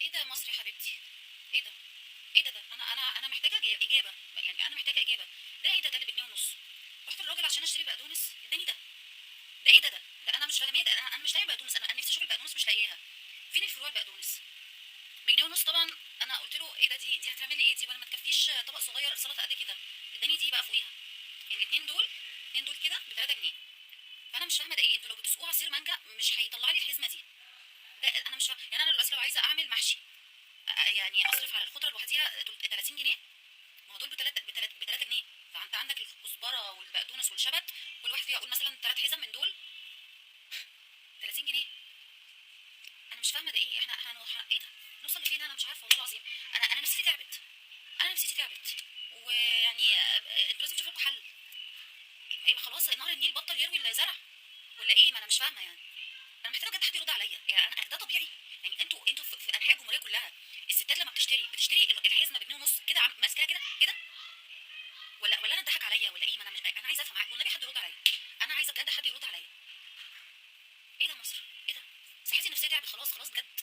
ايه ده يا مصر يا حبيبتي؟ ايه ده؟ ايه ده؟ انا محتاجه اجابه، يعني انا محتاجه اجابه. ده ايه ده اللي بجنيه ونص؟ رحت للراجل عشان اشتري بقدونس اداني ده. ده ايه ده انا مش فاهماه. ده انا مش لاقيه بقدونس. انا نفسي اشوف البقدونس مش لاقياها. فين الفروع البقدونس؟ بجنيه ونص طبعا. انا قلت له ايه ده؟ دي هتعمل لي ايه؟ دي ولا ما تكفيش طبق صغير سلطه قد كده؟ اداني دي بقى فوقيها. يعني اتنين دول كده ب 3 جنيه. فانا مش فاهمه ده ايه. انتوا لو بتسقوه عصير مانجا مش هيطلع لي الحزمه دي. ده انا مش فاهمه. يعني انا دلوقتي لو عايزه اعمل محشي، يعني اصرف على الخضره لوحديها 30 جنيه. ما هو دول ب 3 جنيه. فانت عندك الكزبره والبقدونس والشبت، كل واحد فيها اقول مثلا 3 حزم من دول 30 جنيه. انا مش فاهمه ده ايه. احنا ايه ده؟ نوصل لفين؟ انا مش عارفه والله العظيم. انا نفسيتي تعبت. انا نفسيتي تعبت. ويعني انتوا لازم تشوفوا لكم حل. يبقى خلاص نهر النيل بطل يروي الزرع ولا ايه؟ ما انا مش فاهمه يعني. انا محتاجه بجد حد يرد عليا. يعني ده طبيعي؟ يعني انتوا في انحاء الجمهوريه كلها الستات لما بتشتري الحزمه بجنيه ونص كده، ماسكاها كده كده، ولا انا اتضحك عليا ولا ايه؟ ما انا مش، انا عايزه افهم والنبي حد يرد عليا. انا عايزه بجد حد يرد عليا. ايه ده يا مصر؟ ايه ده؟ صحتي النفسيه تعبت خلاص خلاص بجد.